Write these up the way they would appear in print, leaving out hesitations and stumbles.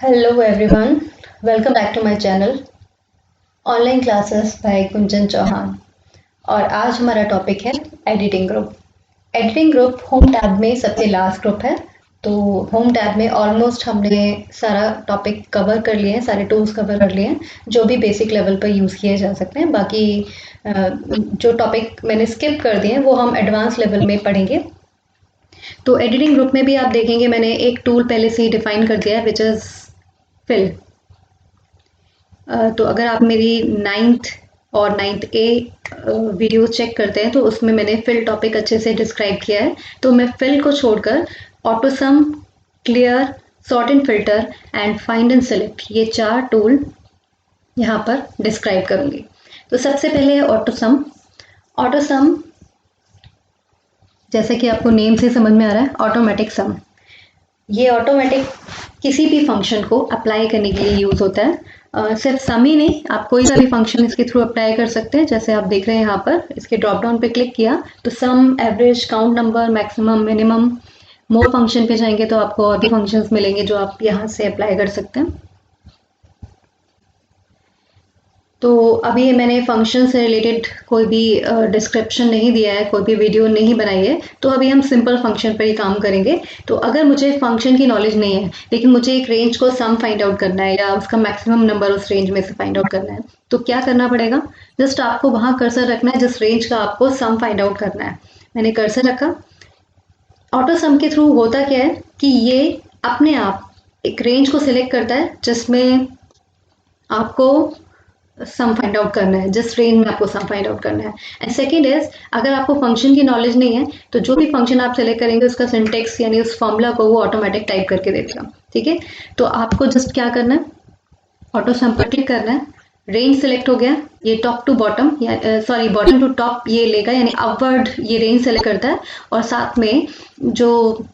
Hello everyone, welcome back to my channel online classes by Kunjan Chauhan. और आज हमारा topic है editing group. Editing group home tab में सबसे लास्ट ग्रुप है। तो होम टैब में ऑलमोस्ट हमने सारा टॉपिक कवर कर लिए हैं, सारे टूल्स कवर कर लिए हैं जो भी बेसिक लेवल पर यूज़ किए जा सकते हैं। बाकी जो टॉपिक मैंने स्किप कर दिए हैं वो हम एडवांस लेवल में पढ़ेंगे। तो एडिटिंग ग्रुप में भी आप देखेंगे मैंने एक टूल पहले से ही डिफाइन कर दिया है विच इज़ फिल। तो अगर आप मेरी 9th और 9th ए वीडियो चेक करते हैं तो उसमें मैंने फिल टॉपिक अच्छे से डिस्क्राइब किया है। तो मैं फिल को छोड़कर AutoSum, clear, sort and filter and find and select, ये 4 टूल यहाँ पर डिस्क्राइब करूँगी। तो सबसे पहले है ऑटोसम। ऑटोसम जैसे कि आपको नेम से समझ में आ रहा है, ऑटोमेटिक सम। ये ऑटोमेटिक किसी भी फंक्शन को अप्लाई करने के लिए यूज़ होता है। सिर्फ सम ही नहीं, आप कोई सा भी फंक्शन इसके थ्रू अप्लाई कर सकते हैं। जैसे आप देख रहे हैं यहाँ पर इसके ड्रॉप डाउन पे क्लिक किया तो sum, average, count number, maximum, minimum, more function पे जाएंगे तो आपको और भी फंक्शंस मिलेंगे जो आप यहाँ से अप्लाई कर सकते हैं। तो अभी मैंने फंक्शन से रिलेटेड कोई भी डिस्क्रिप्शन नहीं दिया है, कोई भी वीडियो नहीं बनाई है। तो अभी हम सिंपल फंक्शन पर ही काम करेंगे। तो अगर मुझे फंक्शन की नॉलेज नहीं है लेकिन मुझे एक रेंज को सम फाइंड आउट करना है या उसका मैक्सिमम नंबर उस रेंज में से फाइंड आउट करना है, तो क्या करना पड़ेगा? जस्ट आपको वहाँ कर्सर रखना है जिस रेंज का आपको सम फाइंड आउट करना है। मैंने कर्सर रखा। ऑटो सम के थ्रू होता क्या है कि ये अपने आप एक रेंज को सिलेक्ट करता है जिसमें आपको सम फाइंड आउट करना है, जिस रेंज में आपको सम फाइंड आउट करना है। एंड सेकेंड इज, अगर आपको फंक्शन की नॉलेज नहीं है तो जो भी फंक्शन आप सेलेक्ट करेंगे उसका सिंटेक्स यानी उस फॉर्मूला को वो ऑटोमेटिक टाइप करके दे देगा। ठीक है, तो आपको जस्ट क्या करना है, ऑटो सम पर क्लिक करना है। रेंज सेलेक्ट हो गया, ये टॉप टू बॉटम या सॉरी बॉटम टू टॉप ये लेगा, यानी अपवर्ड ये रेंज सेलेक्ट करता है और साथ में जो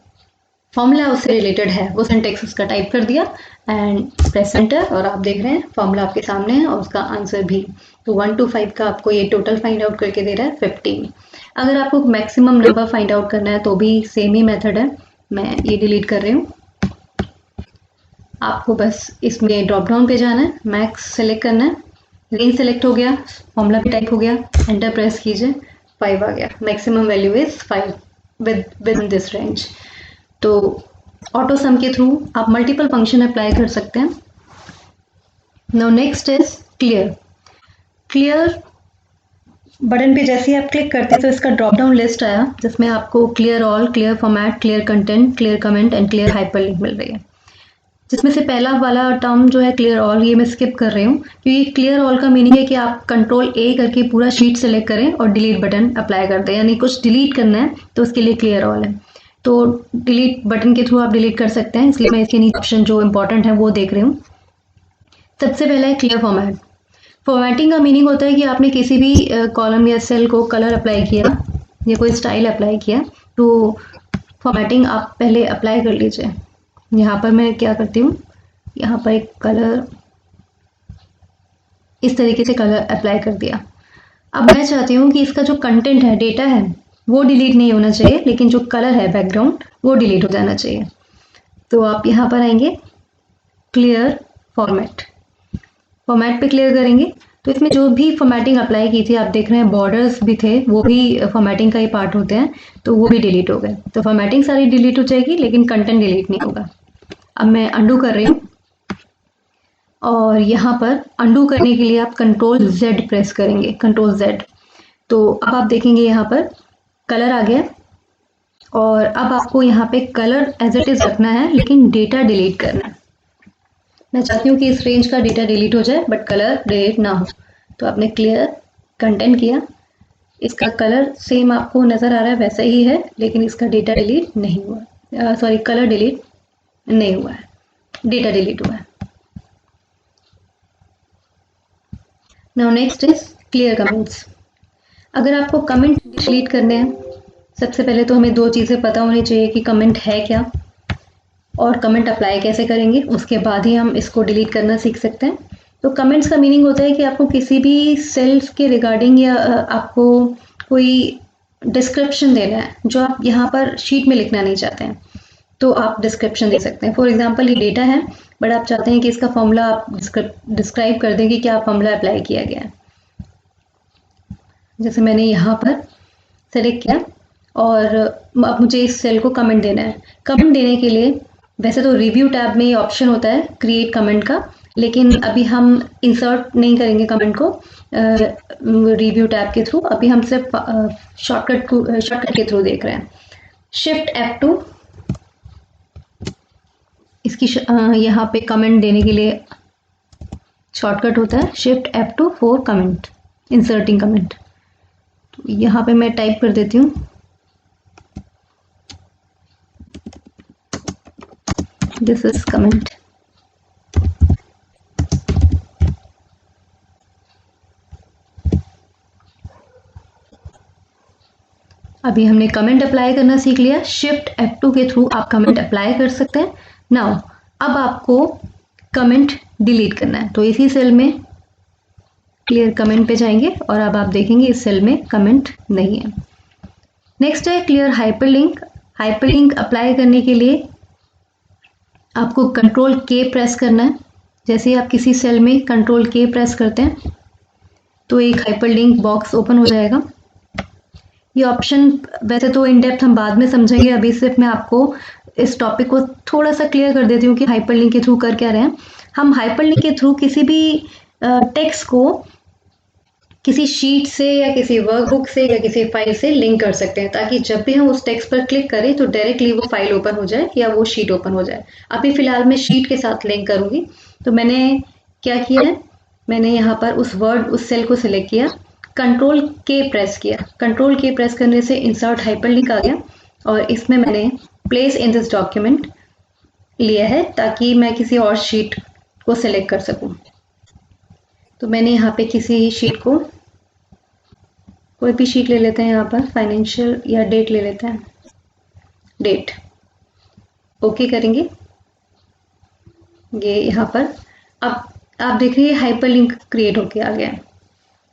फॉर्मूला उससे रिलेटेड है वो सिंटेक्स उसका टाइप कर दिया एंड प्रेस एंटर। और आप देख रहे हैं फॉर्मूला आपके सामने है और उसका आंसर भी। तो 1 to 5 का आपको ये टोटल फाइंड आउट करके दे रहा है 15। अगर आपको मैक्सिमम नंबर फाइंड आउट करना है तो भी सेम ही मेथड है। मैं ये डिलीट कर रही हूँ। आपको बस इसमें ड्रॉप डाउन पे जाना है, मैक्स सेलेक्ट करना है, रेंज सेलेक्ट हो गया, फॉर्मूला भी टाइप हो गया, एंटर प्रेस कीजिए, 5 आ गया। Maximum value is 5 with in this range. तो ऑटो सम के थ्रू आप मल्टीपल फंक्शन अप्लाई कर सकते हैं। Now next is clear. Clear button पे जैसे ही आप क्लिक करते हैं तो इसका ड्रॉप डाउन लिस्ट आया जिसमें आपको clear all, clear format, clear content, clear comment and clear hyperlink मिल रही है। जिसमें से पहला वाला टर्म जो है क्लियर ऑल, ये मैं स्किप कर रही हूँ क्योंकि क्लियर ऑल का मीनिंग है कि आप कंट्रोल ए करके पूरा शीट सेलेक्ट करें और डिलीट बटन अप्लाई कर दें, यानी कुछ डिलीट करना है तो उसके लिए क्लियर ऑल है। तो डिलीट बटन के थ्रू आप डिलीट कर सकते हैं, इसलिए मैं इसके नीचे ऑप्शन जो इंपॉर्टेंट है वो देख रही हूँ। सबसे पहला है क्लियर फॉर्मेट। फॉर्मेटिंग का मीनिंग होता है कि आपने किसी भी कॉलम या सेल को कलर अप्लाई किया या कोई स्टाइल अप्लाई किया तो फॉर्मेटिंग आप पहले अप्लाई कर लीजिए। यहाँ पर मैं क्या करती हूँ, यहाँ पर एक कलर इस तरीके से कलर अप्लाई कर दिया। अब मैं चाहती हूँ कि इसका जो कंटेंट है, डेटा है, वो डिलीट नहीं होना चाहिए लेकिन जो कलर है बैकग्राउंड वो डिलीट हो जाना चाहिए। तो आप यहाँ पर आएंगे, क्लियर फॉर्मेट, फॉर्मेट पे क्लियर करेंगे तो इसमें जो भी फॉर्मेटिंग अप्लाई की थी, आप देख रहे हैं बॉर्डर्स भी थे, वो भी फॉर्मेटिंग का ही पार्ट होते हैं, तो वो भी डिलीट हो गए। तो फॉर्मेटिंग सारी डिलीट हो जाएगी लेकिन कंटेंट डिलीट नहीं होगा। अब मैं अंडू कर रही हूँ और यहाँ पर अंडू करने के लिए आप कंट्रोल Z प्रेस करेंगे, कंट्रोल Z। तो अब आप देखेंगे यहाँ पर कलर आ गया और अब आपको यहाँ पे कलर एज इट इज रखना है लेकिन डेटा डिलीट करना है। मैं चाहती हूँ कि इस रेंज का डेटा डिलीट हो जाए बट कलर डिलीट ना हो। तो आपने क्लियर कंटेंट किया, इसका कलर सेम आपको नज़र आ रहा है वैसा ही है लेकिन इसका डेटा डिलीट नहीं हुआ, सॉरी कलर डिलीट नहीं हुआ है, डेटा डिलीट हुआ है। Now next is clear comments. अगर आपको कमेंट डिलीट करने हैं, सबसे पहले तो हमें 2 चीज़ें पता होनी चाहिए कि कमेंट है क्या और कमेंट अप्लाई कैसे करेंगे, उसके बाद ही हम इसको डिलीट करना सीख सकते हैं। तो कमेंट्स का मीनिंग होता है कि आपको किसी भी सेल्स के रिगार्डिंग या आपको कोई डिस्क्रिप्शन देना है जो आप यहाँ पर शीट में लिखना नहीं चाहते हैं। तो आप डिस्क्रिप्शन दे सकते हैं। फॉर एग्जांपल ये डेटा है, बट आप चाहते हैं कि इसका फॉर्मूला आप डिस्क्राइब कर दें कि क्या फॉर्मूला अप्लाई किया गया है। जैसे मैंने यहाँ पर सेलेक्ट किया और अब मुझे इस सेल को कमेंट देना है। कमेंट देने के लिए वैसे तो रिव्यू टैब में ये ऑप्शन होता है क्रिएट कमेंट का, लेकिन अभी हम इंसर्ट नहीं करेंगे कमेंट को रिव्यू टैब के थ्रू। अभी हम सिर्फ शॉर्टकट के थ्रू देख रहे हैं। शिफ्ट F2 इसकी यहाँ पे कमेंट देने के लिए शॉर्टकट होता है। Shift F2 for comment, inserting comment. तो यहाँ पे मैं टाइप कर देती हूँ दिस इज कमेंट। अभी हमने कमेंट अप्लाई करना सीख लिया। शिफ्ट F2 के थ्रू आप कमेंट अप्लाई कर सकते हैं। नाउ अब आपको कमेंट डिलीट करना है, तो इसी सेल में क्लियर कमेंट पे जाएंगे और अब आप देखेंगे इस सेल में कमेंट नहीं है। नेक्स्ट है क्लियर हाइपरलिंक। हाइपरलिंक अप्लाई करने के लिए आपको कंट्रोल K प्रेस करना है। जैसे ही आप किसी सेल में कंट्रोल K प्रेस करते हैं तो एक हाइपरलिंक बॉक्स ओपन हो जाएगा। ये ऑप्शन वैसे तो इन डेप्थ हम बाद में समझेंगे, अभी सिर्फ मैं आपको इस टॉपिक को थोड़ा सा क्लियर कर देती हूँ कि हाइपरलिंक के थ्रू कर क्या रहे हैं। हम हाइपरलिंक के थ्रू किसी भी टेक्स्ट को किसी शीट से या किसी वर्कबुक से या किसी फाइल से लिंक कर सकते हैं, ताकि जब भी हम उस टेक्स्ट पर क्लिक करें तो डायरेक्टली वो फाइल ओपन हो जाए या वो शीट ओपन हो जाए। अभी फिलहाल मैं शीट के साथ लिंक करूंगी। तो मैंने क्या किया है, मैंने यहाँ पर उस सेल को सिलेक्ट किया, कंट्रोल K प्रेस किया। कंट्रोल K प्रेस करने से इंसर्ट हाइपरलिंक आ गया और इसमें मैंने प्लेस इन दिस डॉक्यूमेंट लिया है ताकि मैं किसी और शीट को सिलेक्ट कर सकूं। तो मैंने यहाँ पे किसी शीट को, कोई भी शीट ले लेते हैं, यहाँ पर फाइनेंशियल या डेट ले लेते हैं, डेट। ओके करेंगे ये यहाँ पर। अब आप देख रहे हैं हाइपरलिंक क्रिएट होके आ गया है।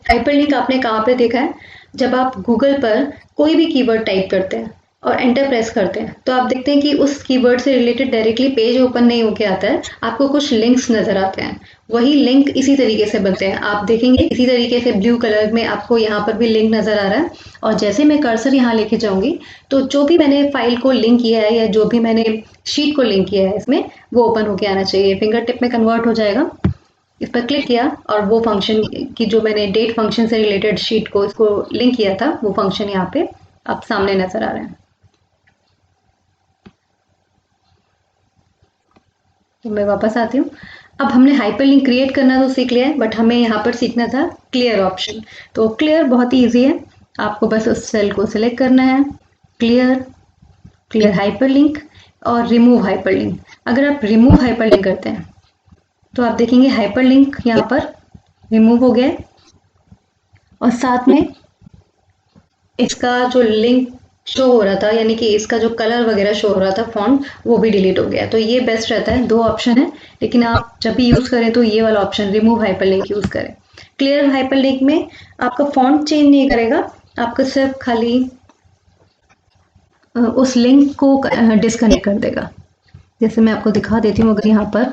हाइपरलिंक आपने कहाँ पे देखा है, जब आप गूगल पर कोई भी कीवर्ड टाइप करते हैं और एंटर प्रेस करते हैं तो आप देखते हैं कि उस कीवर्ड से रिलेटेड डायरेक्टली पेज ओपन नहीं होके आता है, आपको कुछ लिंक्स नजर आते हैं। वही लिंक इसी तरीके से बनते हैं। आप देखेंगे इसी तरीके से ब्लू कलर में आपको यहाँ पर भी लिंक नजर आ रहा है। और जैसे मैं कर्सर यहाँ लेके जाऊंगी तो जो भी मैंने फाइल को लिंक किया है या जो भी मैंने शीट को लिंक किया है इसमें, वो ओपन होके आना चाहिए। फिंगर टिप में कन्वर्ट हो जाएगा। इस पर क्लिक किया और वो फंक्शन की जो मैंने डेट फंक्शन से रिलेटेड शीट को इसको लिंक किया था, वो फंक्शन यहाँ पे अब सामने नजर आ रहा है। तो मैं वापस आती हूँ। अब हमने हाइपरलिंक क्रिएट करना तो सीख लिया है, बट हमें यहाँ पर सीखना था क्लियर ऑप्शन। तो क्लियर बहुत ही ईजी है, आपको बस उस सेल को सिलेक्ट करना है, क्लियर हाइपरलिंक और रिमूव हाइपरलिंक। अगर आप रिमूव हाइपरलिंक करते हैं तो आप देखेंगे हाइपरलिंक यहाँ पर रिमूव हो गया और साथ में इसका जो लिंक शो हो रहा था, यानी कि इसका जो कलर वगैरह शो हो रहा था फॉन्ट, वो भी डिलीट हो गया। तो ये बेस्ट रहता है। 2 ऑप्शन है, लेकिन आप जब भी यूज करें तो ये वाला ऑप्शन रिमूव हाइपरलिंक यूज करें। क्लियर हाइपरलिंक में आपका फॉन्ट चेंज नहीं करेगा, आपको सिर्फ खाली उस लिंक को डिस्कनेक्ट कर देगा। जैसे मैं आपको दिखा देती हूँ। अगर यहाँ पर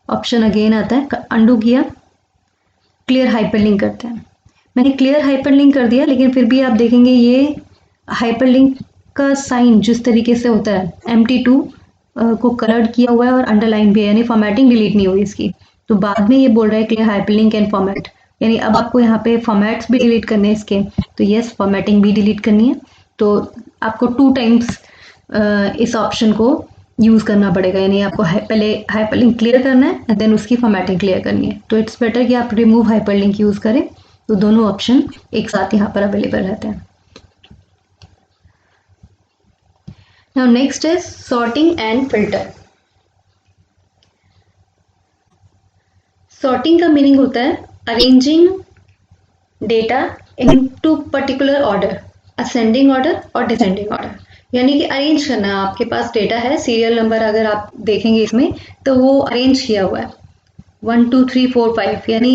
ऑप्शन अगेन आता है, अंडू किया, क्लियर हाइपरलिंक करते हैं। मैंने क्लियर हाइपरलिंक कर दिया, लेकिन फिर भी आप देखेंगे ये हाइपरलिंक का साइन जिस तरीके से होता है, MT2 को कलर किया हुआ है और अंडरलाइन भी है, यानी फॉर्मेटिंग डिलीट नहीं हुई इसकी। तो बाद में ये बोल रहा है क्लियर हाइपरलिंक एंड फॉर्मेट, यानी अब आपको यहाँ पे फॉर्मेट्स भी डिलीट करने हैं इसके। तो यस, फॉर्मेटिंग भी डिलीट करनी है। तो आपको 2 टाइम्स इस ऑप्शन को यूज करना पड़ेगा, यानी आपको पहले हाइपरलिंक क्लियर करना है एंड देन उसकी फॉर्मेटिंग क्लियर करनी है। तो इट्स बेटर कि आप रिमूव हाइपरलिंक यूज करें, तो दोनों ऑप्शन एक साथ यहाँ पर अवेलेबल रहते हैं। Now next is sorting and filter. Sorting का मीनिंग होता है arranging data into particular order, ascending order और descending order। यानी कि अरेंज करना है। आपके पास डेटा है, सीरियल नंबर अगर आप देखेंगे इसमें तो वो अरेंज किया हुआ है 1 2 3 4 5, यानी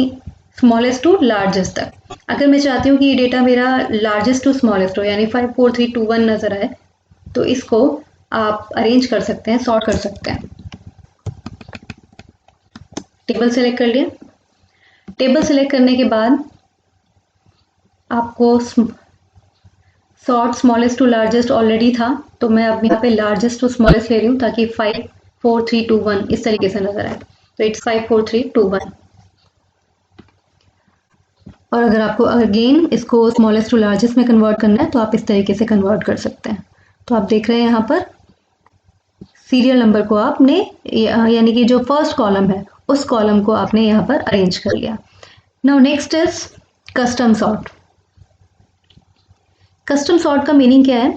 स्मॉलेस्ट टू लार्जेस्ट तक। अगर मैं चाहती हूँ कि ये डेटा मेरा लार्जेस्ट टू स्मॉलेस्ट हो, यानी 5 4 3 2 1 नजर आए, तो इसको आप अरेंज कर सकते हैं, सॉर्ट कर सकते हैं। टेबल सेलेक्ट कर लिया। टेबल सेलेक्ट करने के बाद आपको sort smallest to largest already था, तो मैं अब यहाँ पे लार्जेस्ट टू स्मॉलेस्ट ले रही हूँ ताकि 5 4 3 2 1 इस तरीके से नजर आए। तो इट्स 5 4 3 2 1। और अगर आपको अगेन इसको स्मॉलेस्ट टू लार्जेस्ट में कन्वर्ट करना है तो आप इस तरीके से कन्वर्ट कर सकते हैं। तो आप देख रहे हैं यहाँ पर सीरियल नंबर को आपने यानी कि जो फर्स्ट कॉलम है उस कॉलम को आपने यहाँ पर अरेंज कर लिया। Now next is custom sort. Custom sort का मीनिंग क्या है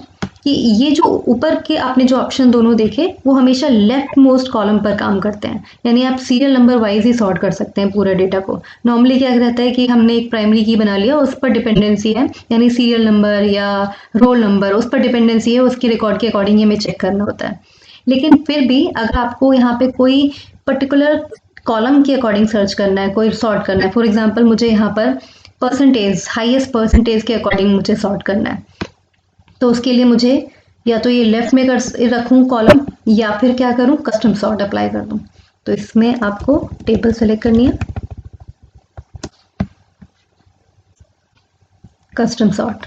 कि ये जो ऊपर के आपने जो ऑप्शन दोनों देखे वो हमेशा लेफ्ट मोस्ट कॉलम पर काम करते हैं, यानी आप सीरियल नंबर वाइज ही सॉर्ट कर सकते हैं पूरा डेटा को। नॉर्मली क्या रहता है कि हमने एक प्राइमरी की बना लिया, उस पर डिपेंडेंसी है, यानी सीरियल नंबर या रोल नंबर उस पर डिपेंडेंसी है, उसकी रिकॉर्ड के अकॉर्डिंग हमें चेक करना होता है। लेकिन फिर भी अगर आपको यहाँ पे कोई पर्टिकुलर कॉलम के अकॉर्डिंग सर्च करना है, कोई सॉर्ट करना है, फॉर एग्जाम्पल मुझे यहाँ पर परसेंटेज, हाईएस्ट परसेंटेज के अकॉर्डिंग मुझे सॉर्ट करना है, तो उसके लिए मुझे या तो ये लेफ्ट में रखूं कॉलम या फिर क्या करूं, कस्टम सॉर्ट अप्लाई कर दूं। तो इसमें आपको टेबल सेलेक्ट करनी है, कस्टम सॉर्ट।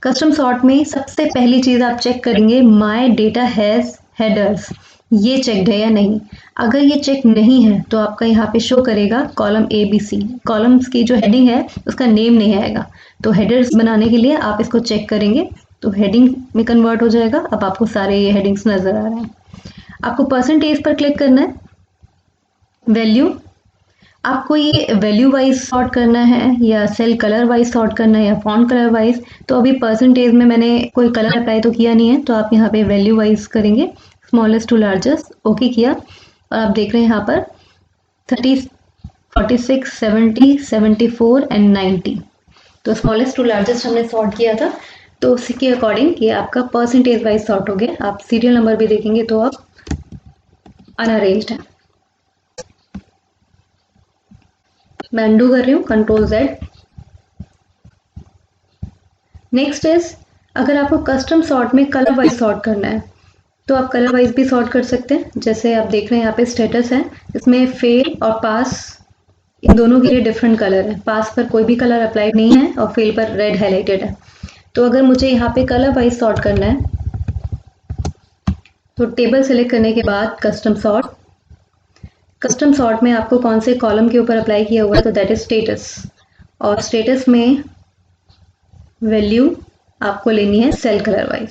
कस्टम सॉर्ट में सबसे पहली चीज आप चेक करेंगे माय डेटा हैज हेडर्स, ये चेक्ड है या नहीं। अगर ये चेक नहीं है तो आपका यहाँ पे शो करेगा कॉलम ABC, कॉलम्स की जो हेडिंग है उसका नेम नहीं आएगा। तो हेडर्स बनाने के लिए आप इसको चेक करेंगे तो हेडिंग में कन्वर्ट हो जाएगा। अब आपको सारे ये हेडिंग्स नजर आ रहे हैं। आपको परसेंटेज पर क्लिक करना है। वैल्यू, आपको ये वैल्यू वाइज सॉर्ट करना है या सेल कलर वाइज सॉर्ट करना है या फॉन्ट कलर वाइज। तो अभी परसेंटेज में मैंने कोई कलर अप्लाई तो किया नहीं है, तो आप यहाँ पे वैल्यू वाइज करेंगे, स्मॉलेस्ट टू लार्जेस्ट, ओके किया। और आप देख रहे हैं यहाँ पर 30 46 70 74 एंड 90। तो स्मॉलेस्ट टू लार्जेस्ट हमने सॉर्ट किया था, तो उसी के अकॉर्डिंग ये आपका परसेंटेज वाइज सॉर्ट हो गया। आप सीरियल नंबर भी देखेंगे तो आप अनअरेंज्ड है। मैं अनडू कर रही हूँ, Ctrl+Z। नेक्स्ट इज, अगर आपको कस्टम सॉर्ट में कलर वाइज सॉर्ट करना है तो आप कलर वाइज भी सॉर्ट कर सकते हैं। जैसे आप देख रहे हैं यहाँ पे स्टेटस है, इसमें फेल और पास इन दोनों के लिए डिफरेंट कलर है। पास पर कोई भी कलर अप्लाइड नहीं है और फेल पर रेड हाईलाइटेड है। तो अगर मुझे यहाँ पे कलर वाइज सॉर्ट करना है तो टेबल सेलेक्ट करने के बाद कस्टम सॉर्ट। कस्टम सॉर्ट में आपको कौन से कॉलम के ऊपर अप्लाई किया हुआ है, तो दैट इज स्टेटस। और स्टेटस में वैल्यू आपको लेनी है सेल कलर वाइज।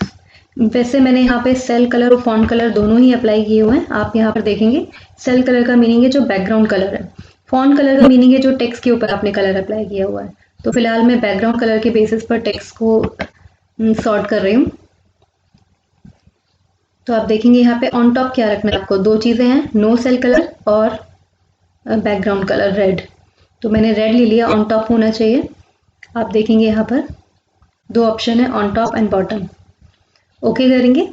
वैसे मैंने यहाँ पे सेल कलर और फॉन्ट कलर दोनों ही अप्लाई किए हुए हैं। आप यहाँ पर देखेंगे सेल कलर का मीनिंग है जो बैकग्राउंड कलर है, फॉन्ट कलर का मीनिंग है जो टेक्स्ट के ऊपर आपने कलर अप्लाई किया हुआ है। तो फिलहाल मैं बैकग्राउंड कलर के बेसिस पर टेक्स्ट को सॉर्ट कर रही हूँ। तो आप देखेंगे यहाँ पे ऑन टॉप क्या रखना है आपको, दो चीजें हैं, नो सेल कलर और बैकग्राउंड कलर रेड। तो मैंने रेड ले लिया, ऑन टॉप होना चाहिए। आप देखेंगे यहाँ पर दो ऑप्शन है, on top and bottom. Okay करेंगे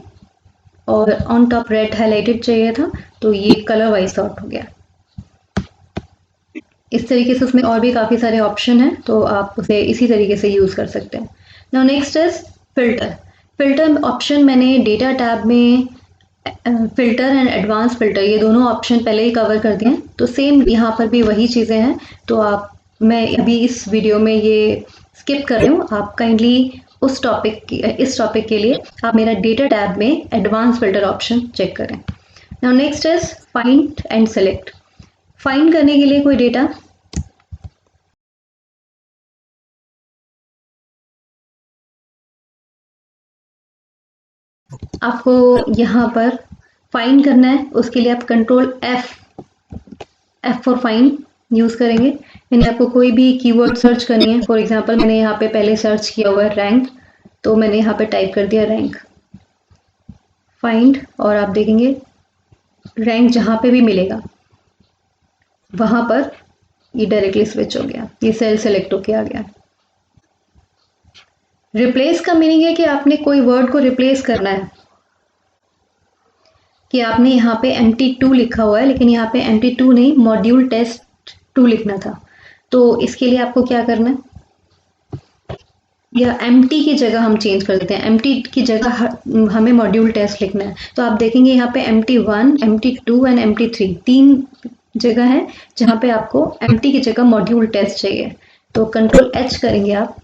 और ऑन टॉप रेड हाईलाइटेड चाहिए था, तो ये कलर वाइज सॉर्ट हो गया। इस तरीके से उसमें और भी काफ़ी सारे ऑप्शन हैं, तो आप उसे इसी तरीके से यूज़ कर सकते हैं। Now next is filter. Filter option मैंने डेटा टैब में फिल्टर एंड एडवांस फिल्टर ये दोनों ऑप्शन पहले ही कवर कर दिए हैं। तो सेम यहाँ पर भी वही चीज़ें हैं। तो मैं अभी इस वीडियो में ये स्किप कर रही हूँ। आप काइंडली इस टॉपिक के लिए आप मेरा डेटा टैब में एडवांस फिल्टर ऑप्शन चेक करें। Now next is find and select. Find करने के लिए कोई डेटा, आपको यहाँ पर फाइंड करना है, उसके लिए आप Ctrl+F फॉर फाइंड यूज करेंगे। यानी आपको कोई भी कीवर्ड सर्च करनी है। फॉर एग्जांपल मैंने यहाँ पे पहले सर्च किया हुआ है रैंक, तो मैंने यहाँ पे टाइप कर दिया रैंक, फाइंड, और आप देखेंगे रैंक जहाँ पे भी मिलेगा वहां पर ये डायरेक्टली स्विच हो गया, ये सेल सेलेक्ट होके आ गया। रिप्लेस का मीनिंग है कि आपने कोई वर्ड को रिप्लेस करना है, कि आपने यहाँ पे MT2 लिखा हुआ है लेकिन यहाँ पे MT2 नहीं, मॉड्यूल टेस्ट 2 लिखना था। तो इसके लिए आपको क्या करना है, या एम्प्टी की जगह हम चेंज कर देते हैं, एम्प्टी की जगह हमें मॉड्यूल टेस्ट लिखना है। तो आप देखेंगे यहाँ पे empty1, empty2 एंड empty3 तीन जगह है जहाँ पे आपको एम्प्टी की जगह मॉड्यूल टेस्ट चाहिए। तो कंट्रोल H करेंगे आप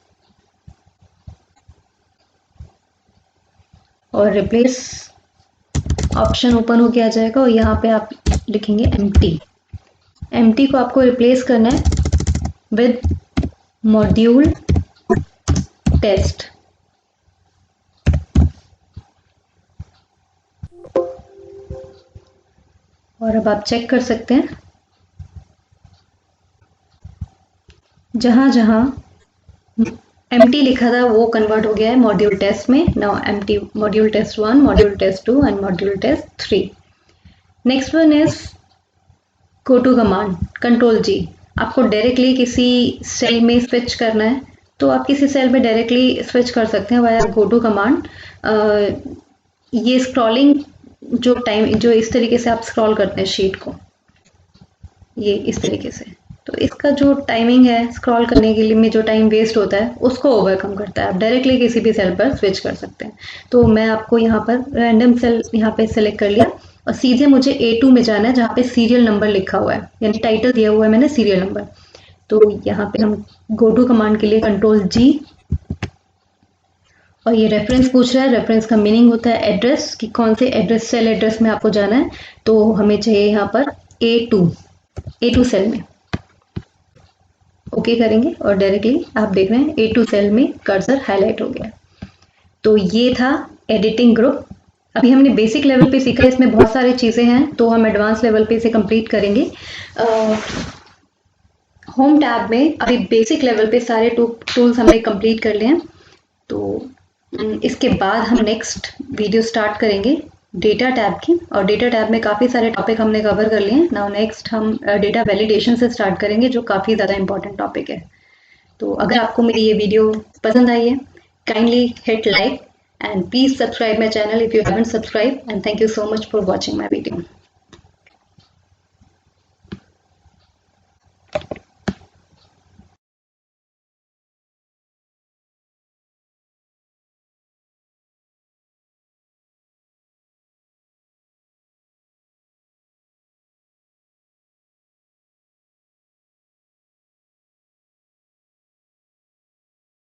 और रिप्लेस ऑप्शन ओपन होके आ जाएगा और यहाँ पे आप लिखेंगे एम्प्टी। एम्प्टी को आपको रिप्लेस करना है विद मॉड्यूल टेस्ट। और अब आप चेक कर सकते हैं जहां जहां एम्प्टी लिखा था वो कन्वर्ट हो गया है मॉड्यूल टेस्ट में। Now empty module test 1, module test 2 and module test 3। Next one is go to command, control G। आपको डायरेक्टली किसी सेल में स्विच करना है तो आप किसी सेल में डायरेक्टली स्विच कर सकते हैं वाया गो टू कमांड। ये स्क्रॉलिंग जो इस तरीके से आप स्क्रॉल करते हैं शीट को, ये इस तरीके से, तो इसका जो टाइमिंग है स्क्रॉल करने के लिए में जो टाइम वेस्ट होता है उसको ओवरकम करता है। आप डायरेक्टली किसी भी सेल पर स्विच कर सकते हैं। तो मैं आपको यहाँ पर रैंडम सेल यहाँ पे सेलेक्ट कर लिया और सीधे मुझे A2 में जाना है जहाँ पे सीरियल नंबर लिखा हुआ है, यानी टाइटल दिया हुआ है मैंने सीरियल नंबर। तो यहाँ पे हम गो टू कमांड के लिए कंट्रोल G और ये रेफरेंस पूछ रहा है। रेफरेंस का मीनिंग होता है एड्रेस, कि कौन से एड्रेस सेल एड्रेस में आपको जाना है। तो हमें चाहिए यहाँ पर A2 सेल में। ओके करेंगे और डायरेक्टली आप देख रहे हैं A2 सेल में कर्सर हाईलाइट हो गया। तो ये था एडिटिंग ग्रुप। अभी हमने बेसिक लेवल पे सीखा, इसमें बहुत सारी चीज़ें हैं तो हम एडवांस लेवल पे इसे कंप्लीट करेंगे। होम टैब में अभी बेसिक लेवल पे सारे टूल्स हमने कंप्लीट कर लिए हैं। तो इसके बाद हम नेक्स्ट वीडियो स्टार्ट करेंगे डेटा टैब की, और डेटा टैब में काफ़ी सारे टॉपिक हमने कवर कर लिए हैं। नाउ नेक्स्ट हम डेटा वैलिडेशन से स्टार्ट करेंगे जो काफ़ी ज़्यादा इंपॉर्टेंट टॉपिक है। तो अगर आपको मेरी ये वीडियो पसंद आई है, kindly hit like and please subscribe my channel if you haven't subscribed, and thank you so much for watching my video.